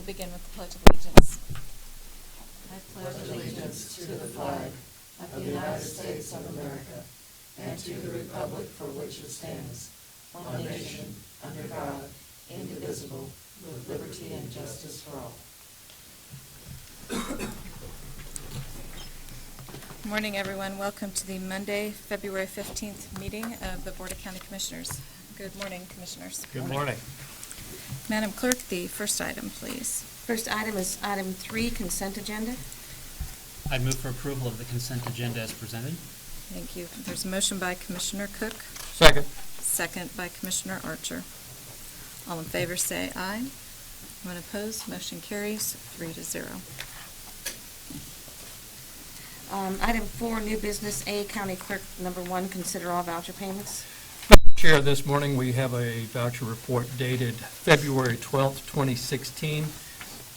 begin with the Pledge of Allegiance. I pledge allegiance to the flag of the United States of America and to the republic for which it stands, one nation, under God, indivisible, with liberty and justice for all. Good morning, everyone. Welcome to the Monday, February 15th meeting of the Board of County Commissioners. Good morning, Commissioners. Good morning. Madam Clerk, the first item, please. First item is item 3, consent agenda. I move for approval of the consent agenda as presented. Thank you. There's a motion by Commissioner Cook, Second. second by Commissioner Archer. All in favor say aye. Anyone opposed? Motion carries 3-0. Item 4, new business A, County Clerk number 1, consider all voucher payments. Chair, this morning we have a voucher report dated February 12th, 2016.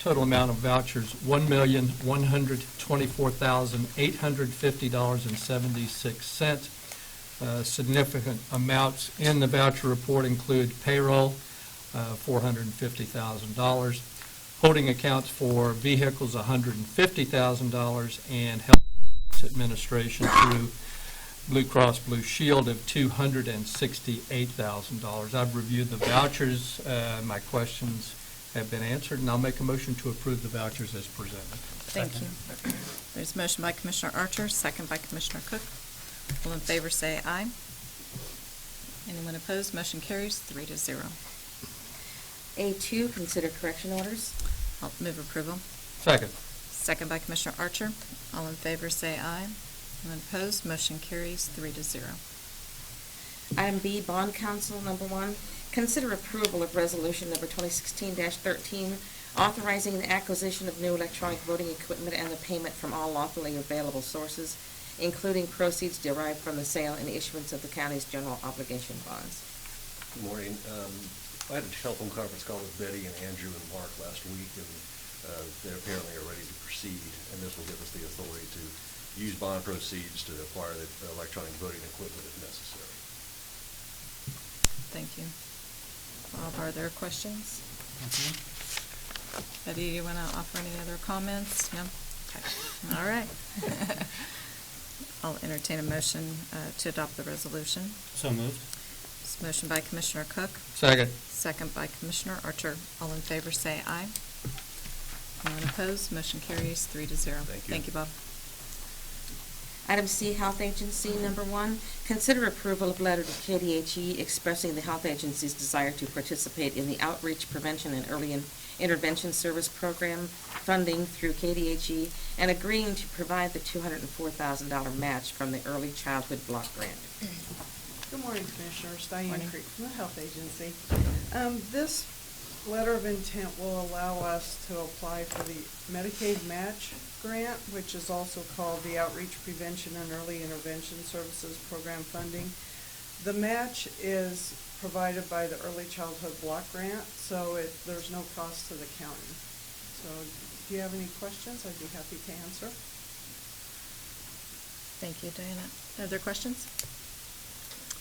Total amount of vouchers, $1,124,850.76. Significant amounts in the voucher report include payroll, $450,000, holding accounts for vehicles, $150,000, and health administration through Blue Cross Blue Shield of $268,000. I've reviewed the vouchers. My questions have been answered, and I'll make a motion to approve the vouchers as presented. Thank you. There's a motion by Commissioner Archer, second by Commissioner Cook. All in favor say aye. Anyone opposed? Motion carries 3-0. A2, consider correction orders. I'll move approval. Second. Second by Commissioner Archer. All in favor say aye. Anyone opposed? Motion carries 3-0. Item B, bond council number 1, consider approval of resolution number 2016-13, authorizing the acquisition of new electronic voting equipment and the payment from all lawfully available sources, including proceeds derived from the sale and issuance of the county's general obligation bonds. Good morning. I had a telephone conference call with Betty and Andrew and Mark last week, and they apparently are ready to proceed, and this will give us the authority to use bond proceeds to acquire the electronic voting equipment if necessary. Thank you. Bob, are there questions? Betty, do you want to offer any other comments? No? Okay. All right. I'll entertain a motion to adopt the resolution. So moved. It's a motion by Commissioner Cook, Second. second by Commissioner Archer. All in favor say aye. Anyone opposed? Motion carries 3-0. Thank you. Thank you, Bob. Item C, health agency number 1, consider approval of letter to KDHE expressing the health agency's desire to participate in the outreach, prevention, and early intervention service program funding through KDHE and agreeing to provide the $204,000 match from the early childhood block grant. Good morning, Commissioners. Diane Morning. Creek from the Health Agency. This letter of intent will allow us to apply for the Medicaid match grant, which is also called the Outreach, Prevention, and Early Intervention Services Program funding. The match is provided by the Early Childhood Block Grant, so there's no cost to the county. So if you have any questions, I'd be happy to answer. Thank you, Diana. Are there questions?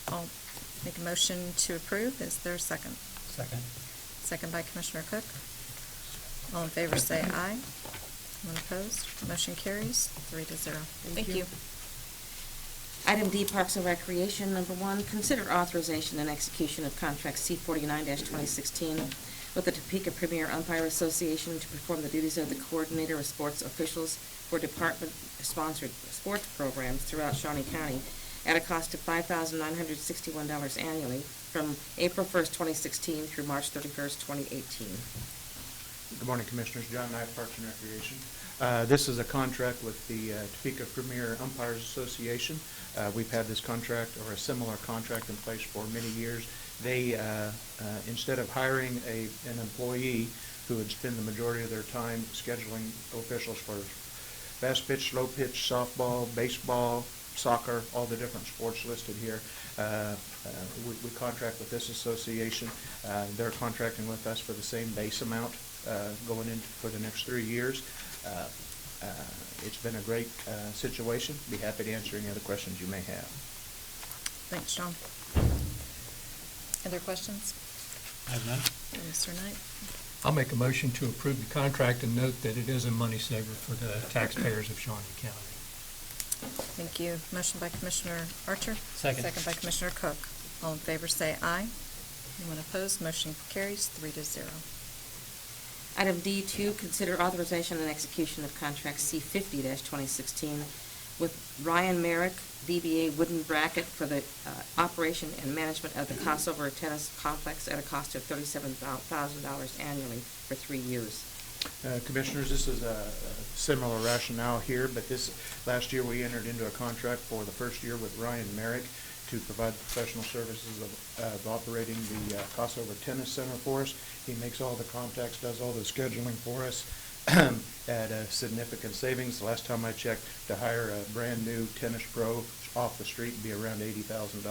I'll make a motion to approve. Is there a second? Second. Second by Commissioner Cook. All in favor say aye. Anyone opposed? Motion carries 3-0. Thank you. Item D, Parks and Recreation number 1, consider authorization and execution of contract C-49-2016 with the Topeka Premier Umpire Association to perform the duties of the coordinator of sports officials for department-sponsored sports programs throughout Shawnee County at a cost of $5,961 annually from April 1st, 2016 through March 31st, 2018. Good morning, Commissioners. John Knight, Parks and Recreation. This is a contract with the Topeka Premier Umpires Association. We've had this contract or a similar contract in place for many years. They, instead of hiring an employee who would spend the majority of their time scheduling officials for fast pitch, slow pitch, softball, baseball, soccer, all the different sports listed here, we contract with this association. They're contracting with us for the same base amount going in for the next 3 years. It's been a great situation. Be happy to answer any other questions you may have. Thanks, John. Other questions? I have none. Mr. Knight? I'll make a motion to approve the contract and note that it is a money saver for the taxpayers of Shawnee County. Thank you. Motion by Commissioner Archer. Second. Second by Commissioner Cook. All in favor say aye. Anyone opposed? Motion carries 3-0. Item D2, consider authorization and execution of contract C50-2016 with Ryan Merrick, DBA Wooden Bracket, for the operation and management of the Crossover Tennis Complex at a cost of $37,000 annually for 3 years. Commissioners, this is a similar rationale here, but last year we entered into a contract for the first year with Ryan Merrick to provide professional services of operating the Crossover Tennis Center for us. He makes all the contacts, does all the scheduling for us at a significant savings. The last time I checked, to hire a brand-new tennis pro off the street would be around $80,000,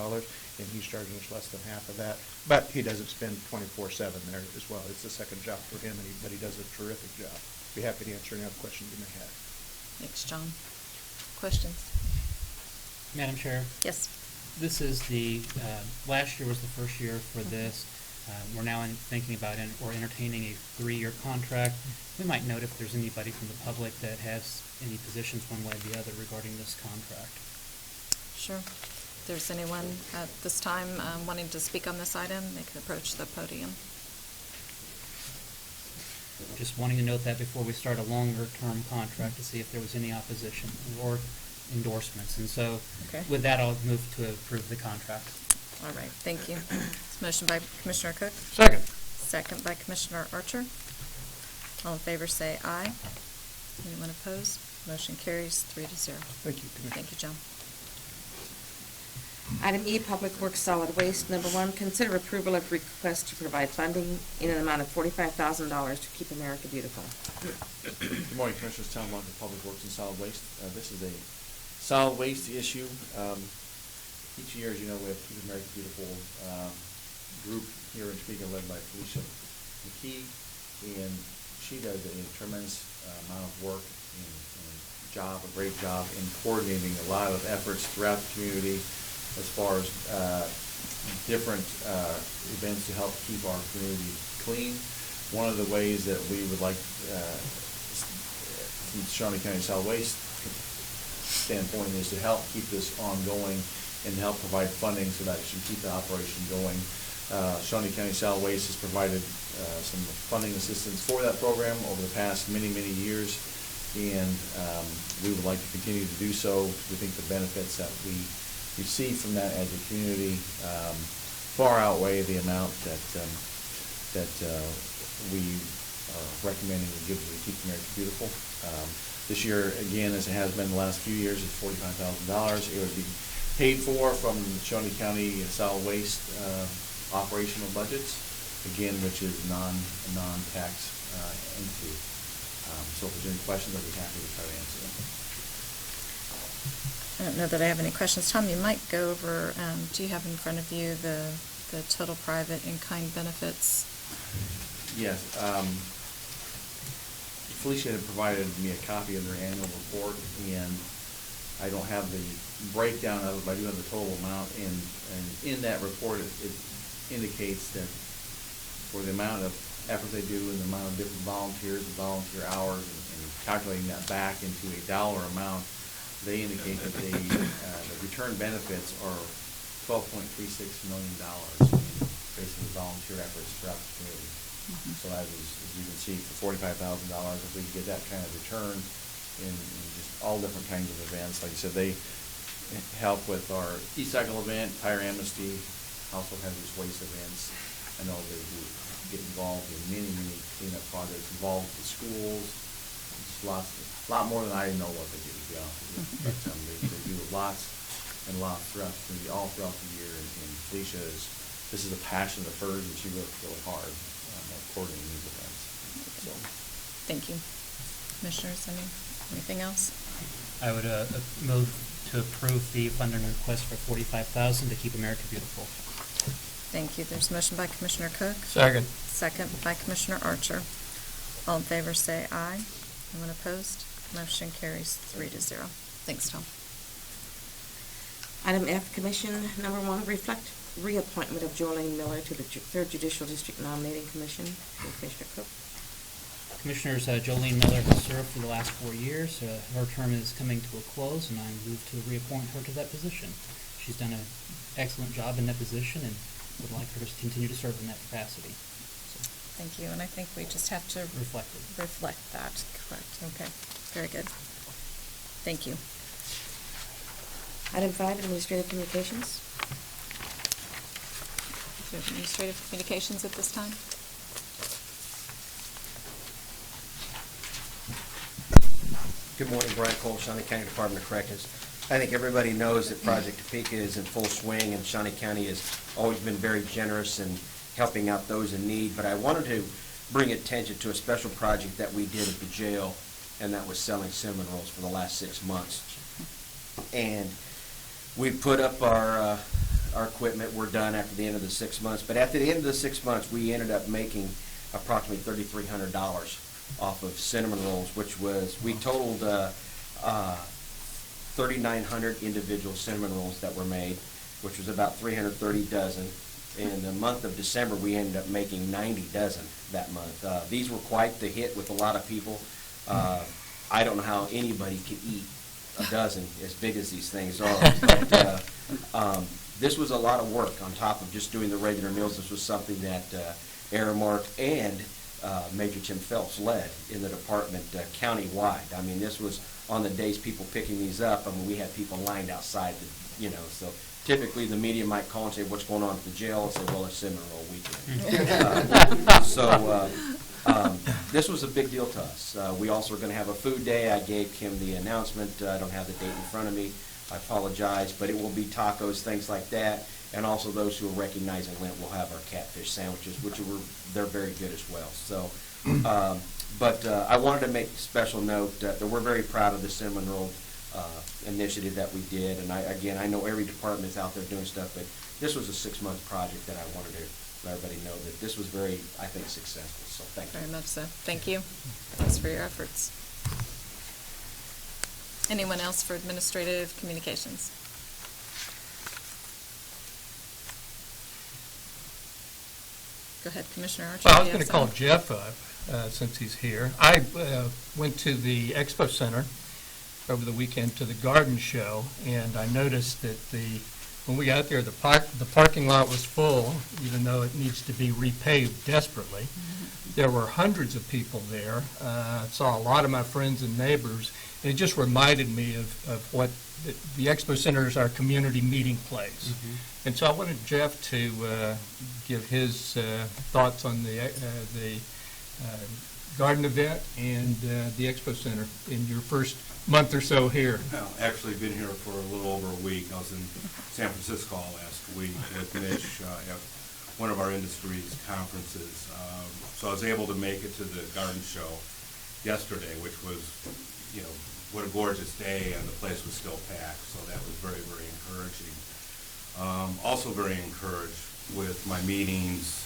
and he's charging us less than half of that. But he doesn't spend 24/7 there as well. It's a second job for him, but he does a terrific job. Be happy to answer any other questions you may have. Thanks, John. Questions? Madam Chair, Yes. this is last year was the first year for this. We're now thinking about or entertaining a 3-year contract. We might note if there's anybody from the public that has any positions one way or the other regarding this contract. Sure. If there's anyone at this time wanting to speak on this item, they can approach the podium. Just wanting to note that before we start a longer-term contract to see if there was any opposition or endorsements. And so Okay. with that, I'll move to approve the contract. All right, thank you. It's motion by Commissioner Cook, Second. second by Commissioner Archer. All in favor say aye. Anyone opposed? Motion carries 3-0. Thank you, Commissioner. Thank you, John. Item E, Public Works Solid Waste. Number 1, consider approval of request to provide funding in an amount of $45,000 to Keep America Beautiful. Good morning, Commissioners. Tom Long, Public Works and Solid Waste. This is a solid waste issue. Each year, as you know, we have Keep America Beautiful group here in Topeka led by Felicia McKee, and she does a tremendous amount of work and a great job in coordinating a lot of efforts throughout the community as far as different events to help keep our community clean. One of the ways that we would like, from the Shawnee County Solid Waste standpoint, is to help keep this ongoing and help provide funding so that it should keep the operation going. Shawnee County Solid Waste has provided some funding assistance for that program over the past many, many years, and we would like to continue to do so. We think the benefits that we receive from that as a community far outweigh the amount that we are recommending we give to Keep America Beautiful. This year, again, as it has been the last few years, is $45,000. It would be paid for from Shawnee County Solid Waste operational budgets, again, which is non-tax entity. So if there's any questions, I'd be happy to try to answer them. I don't know that I have any questions. Tom, you might go over, do you have in front of you the total private in-kind benefits? Yes. Felicia had provided me a copy of their annual report, and I don't have the breakdown of it, but I do have the total amount. And in that report, it indicates that for the amount of effort they do and the amount of different volunteers and volunteer hours and calculating that back into a dollar amount, they indicate that the return benefits are $12.36 million in basically volunteer efforts throughout the community. Mm-hmm. So as you can see, for $45,000, if we get that kind of return in just all different kinds of events, like I said, they help with our e-cycle event, tire amnesty, household hazardous waste events. I know they do get involved in many, many cleanup projects, involved with schools, just a lot more than I know what they do, to be honest with you. Mhm. But they do lots and lots throughout the community, all throughout the year. And Felicia this is a passion of hers, and she works really hard at coordinating these events. So, Thank you. Commissioners, anything else? I would move to approve the funding request for $45,000 to Keep America Beautiful. Thank you. There's a motion by Commissioner Cook. Second. Second by Commissioner Archer. All in favor say aye. Anyone opposed? Motion carries 3-0. Thanks, Tom. Item F, Commission Number 1, reflect reappointment of Jolene Miller to the 3rd Judicial District Nominating Commission. Commissioner Cook. Commissioners, Jolene Miller has served for the last 4 years. Her term is coming to a close, and I move to reappoint her to that position. She's done an excellent job in that position and would like her to continue to serve in that capacity. So, Thank you, and I think we just have to reflect it. reflect that, correct, okay, very good. Thank you. Item 5, administrative communications. Do you have administrative communications at this time? Good morning, Brian Cole, Shawnee County Department of Corrections. I think everybody knows that Project Topeka is in full swing, and Shawnee County has always been very generous in helping out those in need. But I wanted to bring attention to a special project that we did at the jail, and that was selling cinnamon rolls for the last 6 months. And we put up our equipment. We're done after the end of the 6 months. But after the end of the 6 months, we ended up making approximately $3,300 off of cinnamon rolls, which was, we totaled 3,900 individual cinnamon rolls that were made, which was about 330 dozen. In the month of December, we ended up making 90 dozen that month. These were quite the hit with a lot of people. I don't know how anybody could eat a dozen as big as these things are. But this was a lot of work on top of just doing the regular meals. This was something that Aramark and Major Tim Phelps led in the department county-wide. I mean, this was on the days people picking these up. I mean, we had people lined outside, so typically the media might call and say, what's going on at the jail? And say, well, it's cinnamon roll weekend. This was a big deal to us. We also are going to have a food day. I gave Kim the announcement. I don't have the date in front of me. I apologize, but it will be tacos, things like that. And also those who are recognizing Lent will have our catfish sandwiches, they're very good as well. So, but I wanted to make a special note that we're very proud of the cinnamon roll initiative that we did. And I know every department is out there doing stuff, but this was a 6-month project that I wanted to let everybody know that this was very, I think, successful. So thank you. Very much so. Thank you. Thanks for your efforts. Anyone else for administrative communications? Go ahead, Commissioner Archer. Well, I do was you going have to call something? Jeff up since he's here. I went to the Expo Center over the weekend to the garden show, and I noticed that when we got there, the parking lot was full, even though it needs to be repaved desperately. Mm-hmm. There were hundreds of people there. I saw a lot of my friends and neighbors, and it just reminded me of what the Expo Center is, our community meeting place. Mm-hmm. And so I wanted Jeff to give his thoughts on the garden event and the Expo Center in your first month or so here. Well, actually been here for a little over a week. I was in San Francisco last week with Mitch at one of our industries conferences. So I was able to make it to the garden show yesterday, which was, what a gorgeous day, and the place was still packed. So that was very, very encouraging. Also very encouraged with my meetings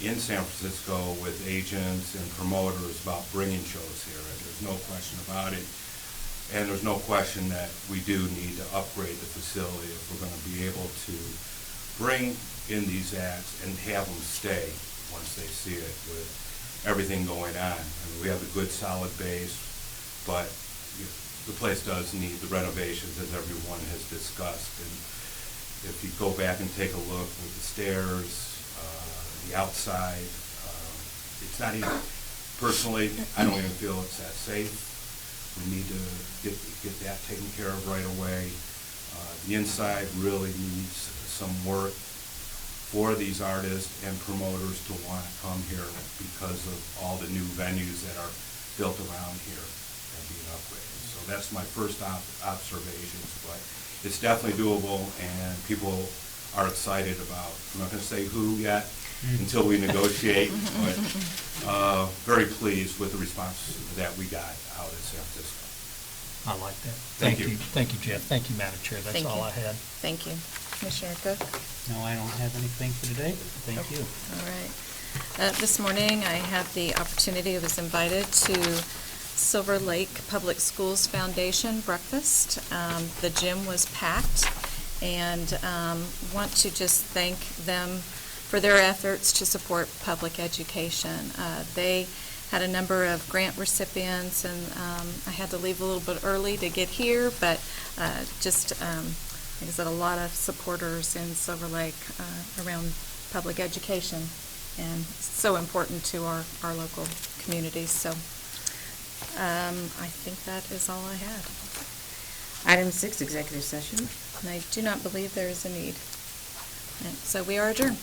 in San Francisco with agents and promoters about bringing shows here. And there's no question about it. And there's no question that we do need to upgrade the facility if we're going to be able to bring in these acts and have them stay once they see it with everything going on. I mean, we have a good solid base, but the place does need the renovations, as everyone has discussed. And if you go back and take a look with the stairs, the outside, it's not even, personally, I don't even feel it's that safe. We need to get that taken care of right away. The inside really needs some work for these artists and promoters to want to come here because of all the new venues that are built around here and being upgraded. So that's my first observations, but it's definitely doable, and people are excited about, I'm not going to say who yet until we negotiate, but very pleased with the response that we got out at San Francisco. I like that. Thank you. Thank you, Jeff. Thank you, Madam Chair. That's Thank all you. I had. Thank you. Commissioner Cook? No, I don't have anything for today. Thank you. All right. This morning, I had the opportunity, I was invited to Silver Lake Public Schools Foundation breakfast. The gym was packed, and want to just thank them for their efforts to support public education. They had a number of grant recipients, and I had to leave a little bit early to get here, but like I said, a lot of supporters in Silver Lake around public education, and so important to our local communities. So I think that is all I had. Item 6, executive session. And I do not believe there is a need. And so we are adjourned.